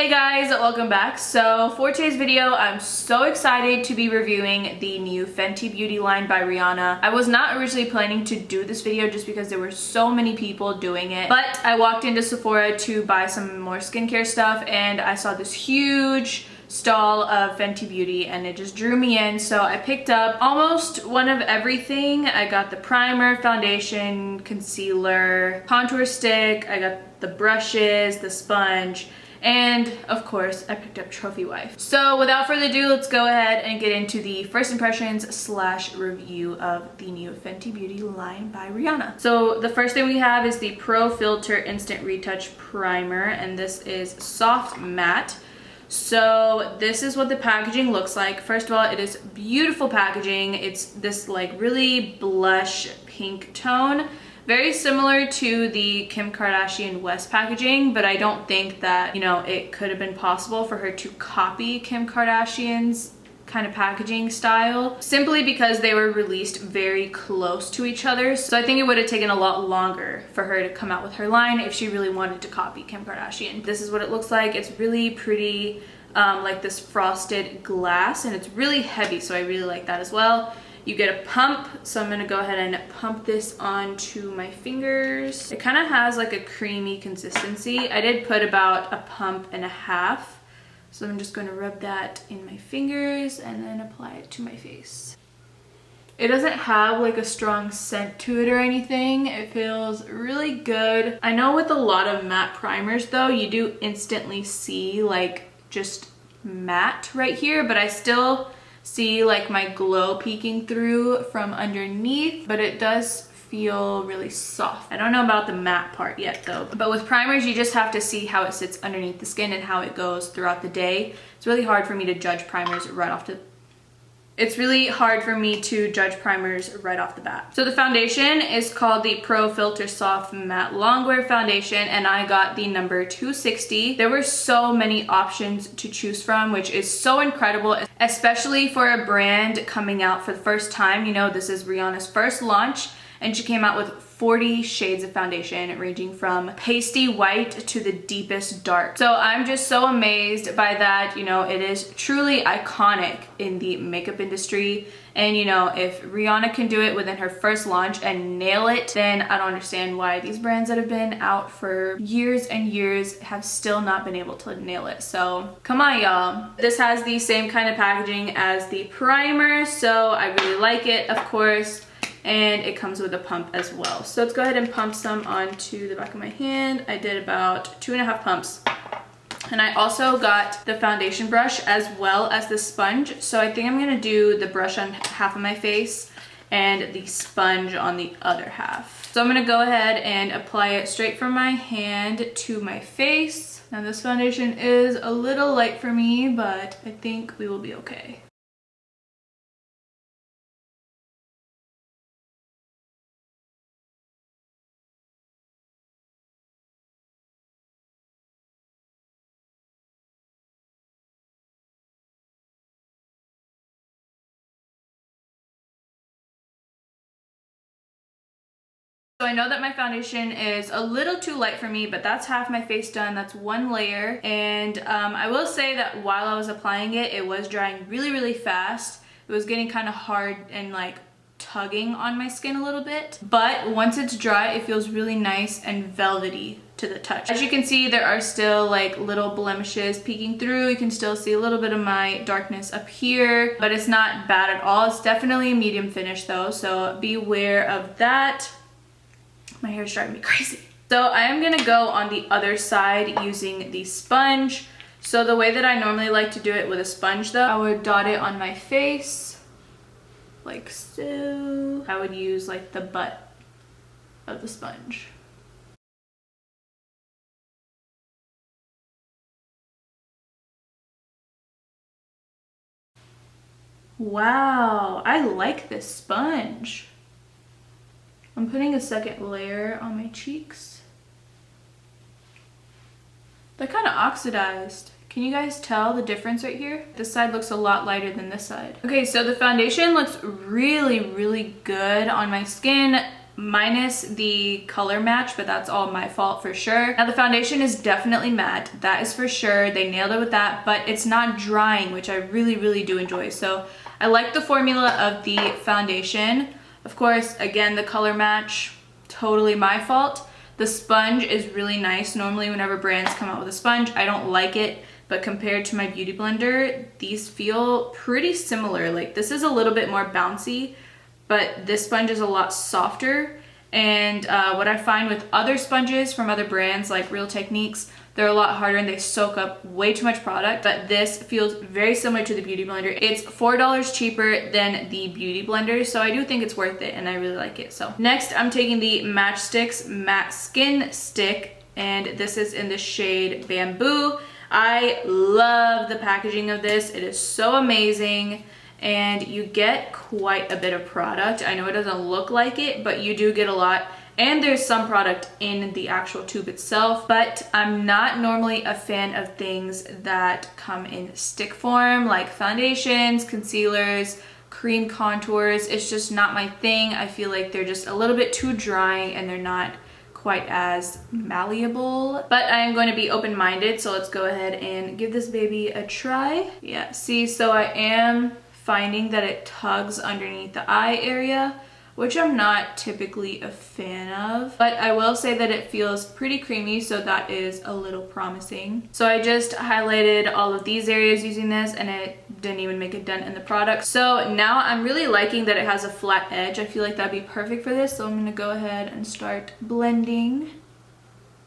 Hey guys, welcome back. So for today's video, I'm so excited to be reviewing the new Fenty Beauty line by Rihanna. I was not originally planning to do this video just because there were so many people doing it, but I walked into Sephora to buy some more skincare stuff and I saw this huge stall of Fenty Beauty and it just drew me in, so I picked up almost one of everything. I got the primer, foundation, concealer, contour stick, I got the brushes, the sponge, and of course I picked up Trophy Wife. So without further ado, let's go ahead and get into the first impressions slash review of the new Fenty Beauty line by Rihanna. So the first thing we have is the Pro Filt'r Instant Retouch Primer, and this is soft matte. So this is what the packaging looks like. First of all, it is beautiful packaging. It's this like really blush pink tone, very similar to the Kim Kardashian West packaging, but I don't think that, you know, it could have been possible for her to copy Kim Kardashian's kind of packaging style, simply because they were released very close to each other. So I think it would have taken a lot longer for her to come out with her line if she really wanted to copy Kim Kardashian. This is what it looks like. It's really pretty, like this frosted glass, and it's really heavy, so I really like that as well. You get a pump, so I'm gonna go ahead and pump this onto my fingers. It kind of has like a creamy consistency. I did put about a pump and a half. So I'm just going to rub that in my fingers and then apply it to my face. It doesn't have like a strong scent to it or anything. It feels really good. I know with a lot of matte primers though, you do instantly see like just matte right here, but I still see like my glow peeking through from underneath, but it does feel really soft. I don't know about the matte part yet though, but with primers you just have to see how it sits underneath the skin and how it goes throughout the day. It's really hard for me to judge primers right off the bat. So the foundation is called the Pro Filt'r Soft Matte Longwear Foundation, and I got the number 260. There were so many options to choose from, which is so incredible, especially for a brand coming out for the first time. You know, this is Rihanna's first launch, and she came out with 40 shades of foundation ranging from pasty white to the deepest dark. So I'm just so amazed by that. You know, it is truly iconic in the makeup industry. And you know, if Rihanna can do it within her first launch and nail it, then I don't understand why these brands that have been out for years and years have still not been able to nail it. So come on y'all. This has the same kind of packaging as the primer, so I really like it, of course. And it comes with a pump as well. So let's go ahead and pump some onto the back of my hand. I did about 2.5 pumps. And I also got the foundation brush as well as the sponge. So I think I'm gonna do the brush on half of my face and the sponge on the other half. So I'm gonna go ahead and apply it straight from my hand to my face. Now this foundation is a little light for me, but I think we will be okay. So I know that my foundation is a little too light for me, but that's half my face done. That's one layer. And I will say that while I was applying it, it was drying really, really fast. It was getting kind of hard and like tugging on my skin a little bit. But once it's dry, it feels really nice and velvety to the touch. As you can see, there are still like little blemishes peeking through. You can still see a little bit of my darkness up here, but it's not bad at all. It's definitely a medium finish though, so beware of that. My hair is driving me crazy. So I am gonna go on the other side using the sponge. So the way that I normally like to do it with a sponge though, I would dot it on my face, like so. I would use like the butt of the sponge. Wow, I like this sponge. I'm putting a second layer on my cheeks. They're kind of oxidized. Can you guys tell the difference right here? This side looks a lot lighter than this side. Okay, so the foundation looks really, really good on my skin. minus the color match, but that's all my fault for sure. Now the foundation is definitely matte, that is for sure. They nailed it with that, but it's not drying, which I really do enjoy. So I like the formula of the foundation. Of course, again, the color match, totally my fault. The sponge is really nice. Normally whenever brands come out with a sponge, I don't like it, but compared to my beauty blender, these feel pretty similar. Like this is a little bit more bouncy, but this sponge is a lot softer. And what I find with other sponges from other brands like Real Techniques, they're a lot harder and they soak up way too much product, but this feels very similar to the beauty blender. It's $4 cheaper than the beauty blender, so I do think it's worth it and I really like it. So next I'm taking the Stix Matte Skin Stick, and this is in the shade Bamboo. I love the packaging of this. It is so amazing. And you get quite a bit of product. I know it doesn't look like it, but you do get a lot. And there's some product in the actual tube itself, but I'm not normally a fan of things that come in stick form, like foundations, concealers, cream contours. It's just not my thing. I feel like they're just a little bit too drying and they're not quite as malleable, but I am going to be open-minded, so let's go ahead and give this baby a try. Yeah, see, so I am finding that it tugs underneath the eye area, which I'm not typically a fan of, but I will say that it feels pretty creamy, so that is a little promising. So I just highlighted all of these areas using this and it didn't even make a dent in the product. So now I'm really liking that it has a flat edge. I feel like that'd be perfect for this, so I'm gonna go ahead and start blending.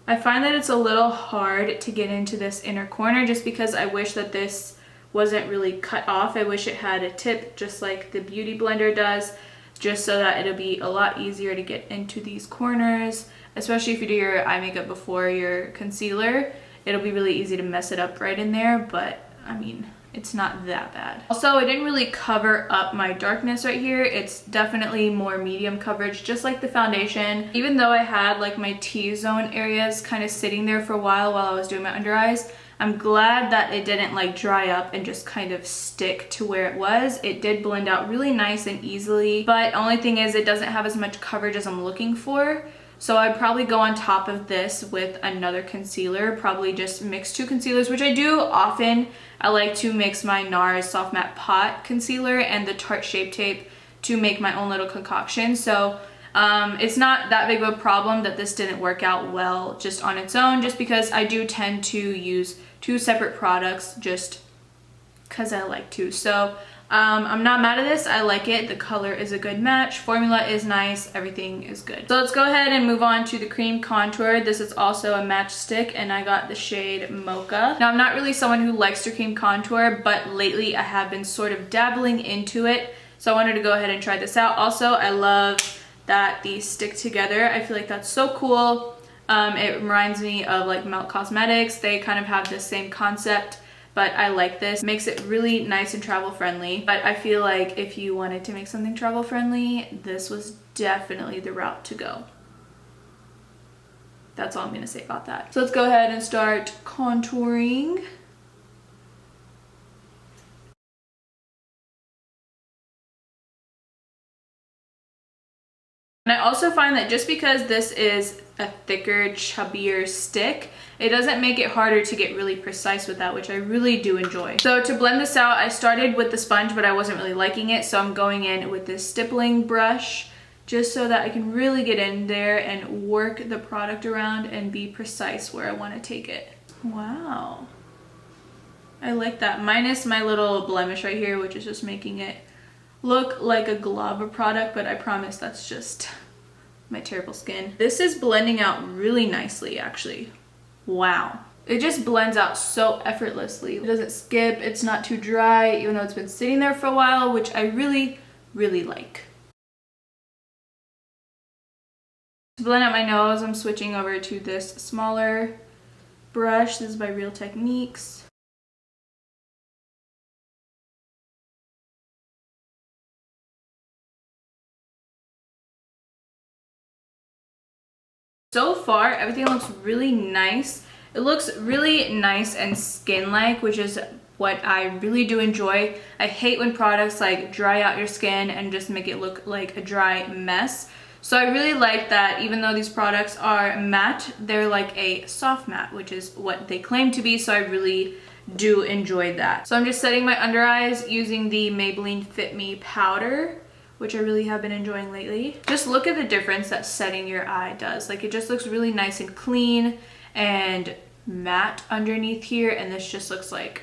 I find that it's a little hard to get into this inner corner just because I wish that this wasn't really cut off. I wish it had a tip just like the beauty blender does, just so that it'll be a lot easier to get into these corners, especially if you do your eye makeup before your concealer. It'll be really easy to mess it up right in there, but I mean, it's not that bad. Also, I didn't really cover up my darkness right here. It's definitely more medium coverage, just like the foundation. Even though I had like my T-zone areas kind of sitting there for a while I was doing my under eyes, I'm glad that it didn't like dry up and just kind of stick to where it was. It did blend out really nice and easily, but only thing is it doesn't have as much coverage as I'm looking for. So I'd probably go on top of this with another concealer, probably just mix two concealers, which I do often. I like to mix my NARS Soft Matte Pot Concealer and the Tarte Shape Tape to make my own little concoction. So it's not that big of a problem that this didn't work out well just on its own, just because I do tend to use two separate products just because I like to. So I'm not mad at this. I like it. The color is a good match. Formula is nice. Everything is good. So let's go ahead and move on to the cream contour. This is also a match stick and I got the shade Mocha. Now I'm not really someone who likes to cream contour, but lately I have been sort of dabbling into it. So I wanted to go ahead and try this out. Also, I love that these stick together. I feel like that's so cool. It reminds me of like Melt Cosmetics. They kind of have the same concept, but I like this. Makes it really nice and travel friendly. But I feel like if you wanted to make something travel friendly, this was definitely the route to go. That's all I'm gonna say about that. So let's go ahead and start contouring. And I also find that just because this is a thicker, chubbier stick, it doesn't make it harder to get really precise with that, which I really do enjoy. So to blend this out, I started with the sponge, but I wasn't really liking it, so I'm going in with this stippling brush just so that I can really get in there and work the product around and be precise where I want to take it. Wow. I like that, minus my little blemish right here, which is just making it look like a glove product, but I promise that's just my terrible skin. This is blending out really nicely, actually. Wow. It just blends out so effortlessly. It doesn't skip, it's not too dry, even though it's been sitting there for a while, which I really like. To blend out my nose, I'm switching over to this smaller brush. This is by Real Techniques. So far, everything looks really nice. It looks really nice and skin-like, which is what I really do enjoy. I hate when products like dry out your skin and just make it look like a dry mess. So I really like that even though these products are matte, they're like a soft matte, which is what they claim to be. So I really do enjoy that. So I'm just setting my under eyes using the Maybelline Fit Me powder, which I really have been enjoying lately. Just look at the difference that setting your eye does. Like, it just looks really nice and clean and matte underneath here, and this just looks like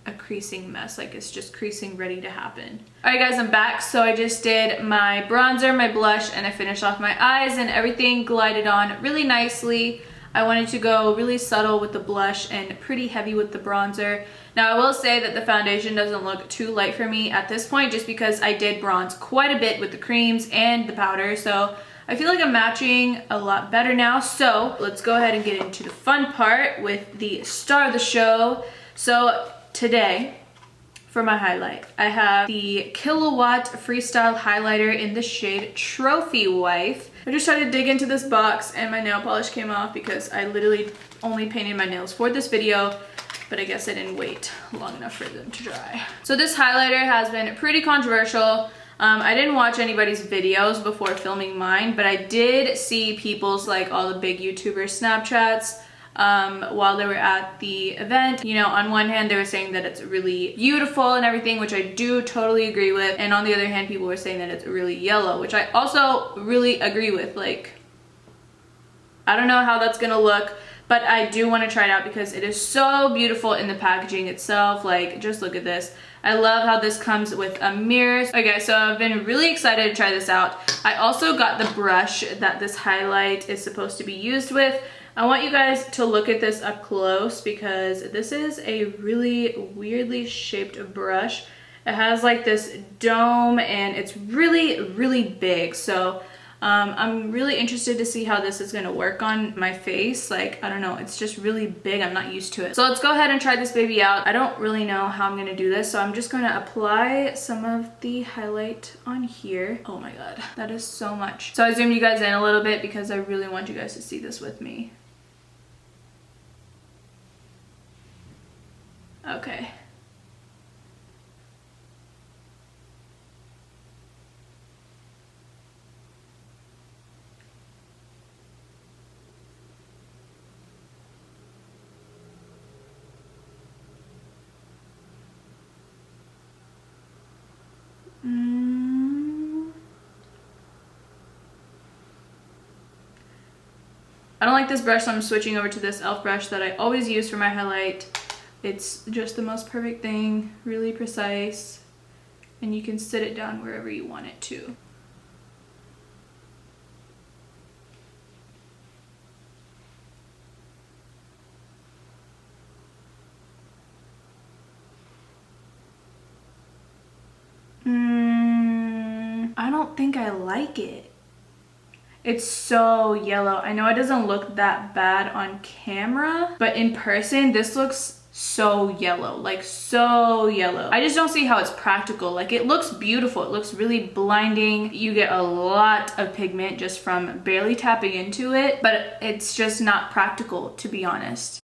a creasing mess. Like, it's just creasing ready to happen. All right guys, I'm back. So I just did my bronzer, my blush, and I finished off my eyes, and everything glided on really nicely. I wanted to go really subtle with the blush and pretty heavy with the bronzer. Now I will say that the foundation doesn't look too light for me at this point, just because I did bronze quite a bit with the creams and the powder. So I feel like I'm matching a lot better now. So let's go ahead and get into the fun part with the star of the show. So today, for my highlight, I have the Killawatt Freestyle highlighter in the shade Trophy Wife. I just tried to dig into this box and my nail polish came off because I literally only painted my nails for this video, but I guess I didn't wait long enough for them to dry. So this highlighter has been pretty controversial. I didn't watch anybody's videos before filming mine, but I did see people's, like all the big YouTubers, Snapchats, while they were at the event. You know, on one hand they were saying that it's really beautiful and everything, which I do totally agree with, and on the other hand people were saying that it's really yellow, which I also really agree with. Like, I don't know how that's gonna look, but I do want to try it out because it is so beautiful in the packaging itself. Like, just look at this. I love how this comes with a mirror. Okay, so I've been really excited to try this out. I also got the brush that this highlight is supposed to be used with. I want you guys to look at this up close because this is a really weirdly shaped brush. It has like this dome and it's really, really big. So I'm really interested to see how this is gonna work on my face. Like, I don't know, it's just really big. I'm not used to it. So let's go ahead and try this baby out. I don't really know how I'm gonna do this, so I'm just gonna apply some of the highlight on here. Oh my God, that is so much. So I zoomed you guys in a little bit because I really want you guys to see this with me. Okay. I don't like this brush, so I'm switching over to this e.l.f. brush that I always use for my highlight. It's just the most perfect thing, really precise, and you can sit it down wherever you want it to. I don't think I like it. It's so yellow. I know it doesn't look that bad on camera, but in person, this looks so yellow, like so yellow. I just don't see how it's practical. Like, it looks beautiful. It looks really blinding. You get a lot of pigment just from barely tapping into it, but it's just not practical, to be honest.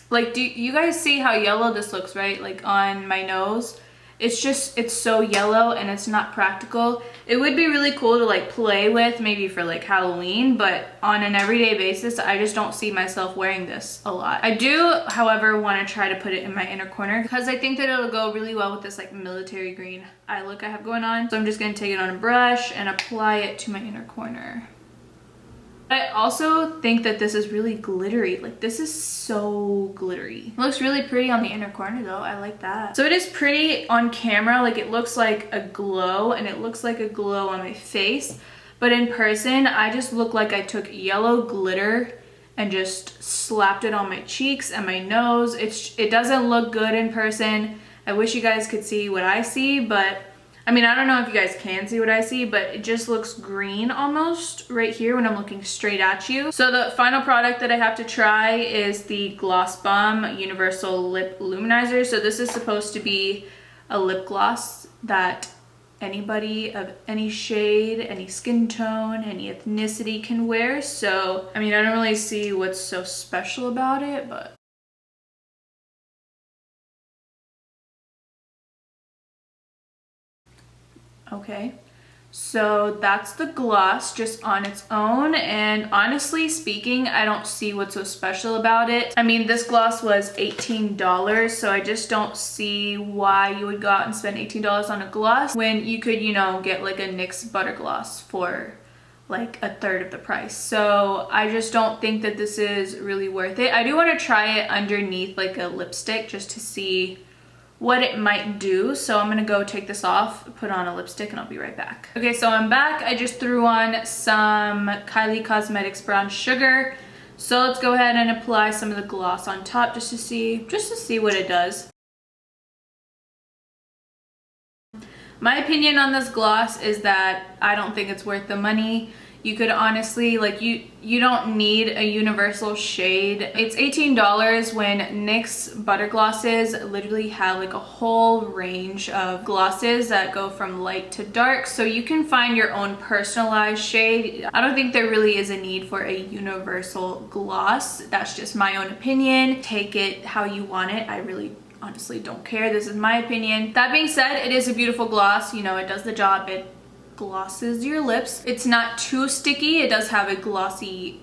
Like, do you guys see how yellow this looks, right? Like on my nose. It's so yellow and it's not practical. It would be really cool to like play with maybe for like Halloween, but on an everyday basis, I just don't see myself wearing this a lot. I do, however, want to try to put it in my inner corner because I think that it'll go really well with this like military green eye look I have going on. So I'm just going to take it on a brush and apply it to my inner corner. I also think that this is really glittery. Like, this is so glittery. It looks really pretty on the inner corner though. I like that. So it is pretty on camera. Like, it looks like a glow and it looks like a glow on my face. But in person, I just look like I took yellow glitter and just slapped it on my cheeks and my nose. It doesn't look good in person. I wish you guys could see what I see, but I mean, I don't know if you guys can see what I see, but it just looks green almost right here when I'm looking straight at you. So the final product that I have to try is the Gloss Bomb Universal Lip Luminizer. So this is supposed to be a lip gloss that anybody of any shade, any skin tone, any ethnicity can wear. So, I mean, I don't really see what's so special about it, but Okay, so that's the gloss just on its own, and honestly speaking, I don't see what's so special about it. I mean, this gloss was $18, so I just don't see why you would go out and spend $18 on a gloss when you could, you know, get like a NYX butter gloss for like a third of the price. So I just don't think that this is really worth it. I do want to try it underneath like a lipstick just to see what it might do. So I'm gonna go take this off, put on a lipstick, and I'll be right back. Okay, so I'm back. I just threw on some Kylie Cosmetics Brown Sugar. So let's go ahead and apply some of the gloss on top just to see what it does. My opinion on this gloss is that I don't think it's worth the money. You could honestly, like, you don't need a universal shade. It's $18 when NYX butter glosses literally have like a whole range of glosses that go from light to dark, so you can find your own personalized shade. I don't think there really is a need for a universal gloss. That's just my own opinion. Take it how you want it. I really honestly don't care. This is my opinion. That being said, it is a beautiful gloss. You know, it does the job. It glosses your lips. It's not too sticky. It does have a glossy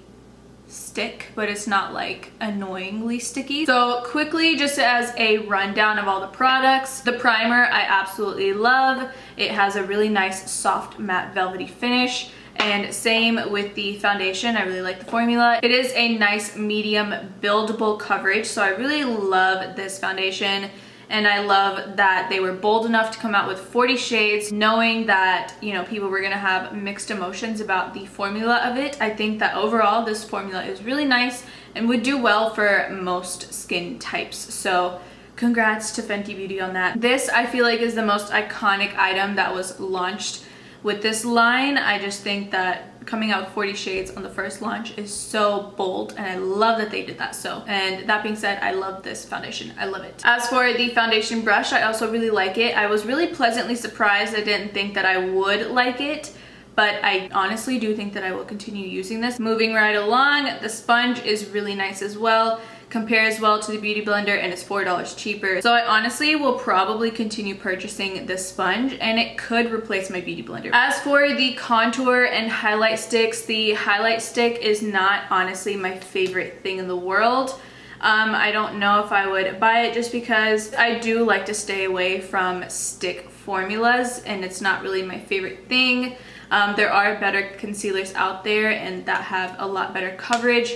stick, but it's not like annoyingly sticky. So quickly, just as a rundown of all the products, the primer I absolutely love. It has a really nice soft matte velvety finish. And same with the foundation. I really like the formula. It is a nice medium buildable coverage, so I really love this foundation. And I love that they were bold enough to come out with 40 shades, knowing that, you know, people were gonna have mixed emotions about the formula of it. I think that overall this formula is really nice and would do well for most skin types. So congrats to Fenty Beauty on that. This, I feel like, is the most iconic item that was launched with this line. I just think that coming out with 40 shades on the first launch is so bold, and I love that they did that. So, and that being said, I love this foundation. I love it. As for the foundation brush, I also really like it. I was really pleasantly surprised. I didn't think that I would like it, but I honestly do think that I will continue using this. Moving right along, the sponge is really nice as well. Compares well to the Beauty Blender, and it's $4 cheaper. So I honestly will probably continue purchasing this sponge, and it could replace my Beauty Blender. As for the contour and highlight sticks, the highlight stick is not honestly my favorite thing in the world. I don't know if I would buy it just because I do like to stay away from stick formulas, and it's not really my favorite thing. There are better concealers out there and that have a lot better coverage.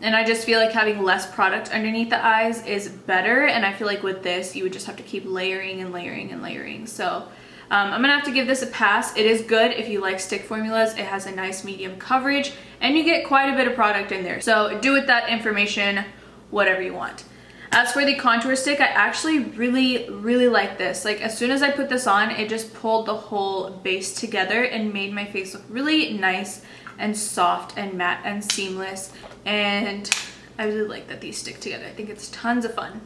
And I just feel like having less product underneath the eyes is better. And I feel like with this, you would just have to keep layering and layering and layering. So I'm gonna have to give this a pass. It is good if you like stick formulas. It has a nice medium coverage and you get quite a bit of product in there. So do with that information whatever you want. As for the contour stick, I actually really like this. Like, as soon as I put this on, it just pulled the whole base together and made my face look really nice and soft and matte and seamless. And I really like that these stick together. I think it's tons of fun.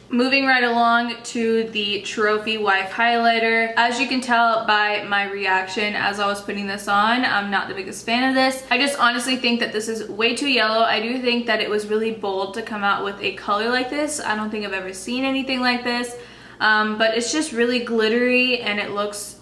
Moving right along to the Trophy Wife highlighter. As you can tell by my reaction as I was putting this on, I'm not the biggest fan of this. I just honestly think that this is way too yellow. I do think that it was really bold to come out with a color like this. I don't think I've ever seen anything like this. But it's just really glittery and it looks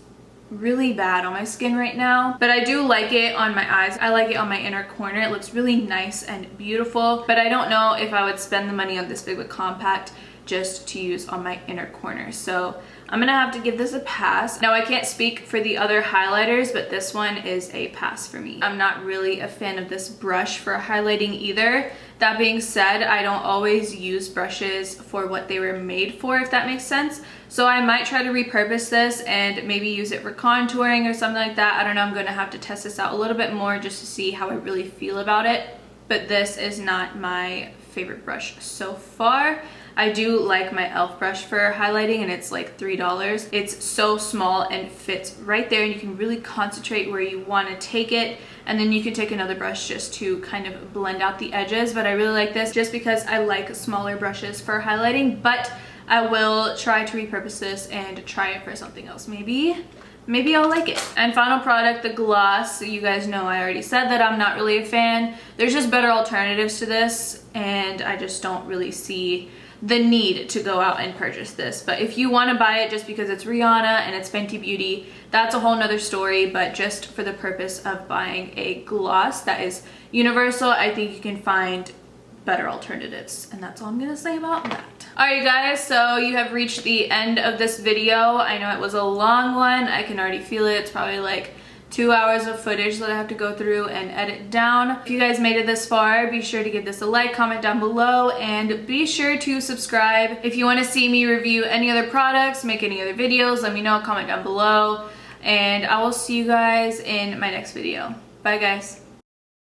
really bad on my skin right now, but I do like it on my eyes. I like it on my inner corner. It looks really nice and beautiful, but I don't know if I would spend the money on this big of a compact just to use on my inner corner. So I'm gonna have to give this a pass. Now, I can't speak for the other highlighters, but this one is a pass for me. I'm not really a fan of this brush for highlighting either. That being said, I don't always use brushes for what they were made for, if that makes sense. So I might try to repurpose this and maybe use it for contouring or something like that. I don't know, I'm gonna have to test this out a little bit more just to see how I really feel about it. But this is not my favorite brush so far. I do like my e.l.f. brush for highlighting, and it's like $3. It's so small and fits right there, and you can really concentrate where you want to take it, and then you can take another brush just to kind of blend out the edges. But I really like this just because I like smaller brushes for highlighting, but I will try to repurpose this and try it for something else. Maybe I'll like it. And final product, the gloss. You guys know I already said that I'm not really a fan. There's just better alternatives to this, and I just don't really see the need to go out and purchase this. But if you want to buy it just because it's Rihanna and it's Fenty Beauty, that's a whole nother story. But just for the purpose of buying a gloss that is universal, I think you can find better alternatives. And that's all I'm gonna say about that. Alright guys, so you have reached the end of this video. I know it was a long one. I can already feel it. It's probably like 2 hours of footage that I have to go through and edit down. If you guys made it this far, be sure to give this a like, comment down below, and be sure to subscribe. If you want to see me review any other products, make any other videos, let me know, comment down below, and I will see you guys in my next video. Bye guys.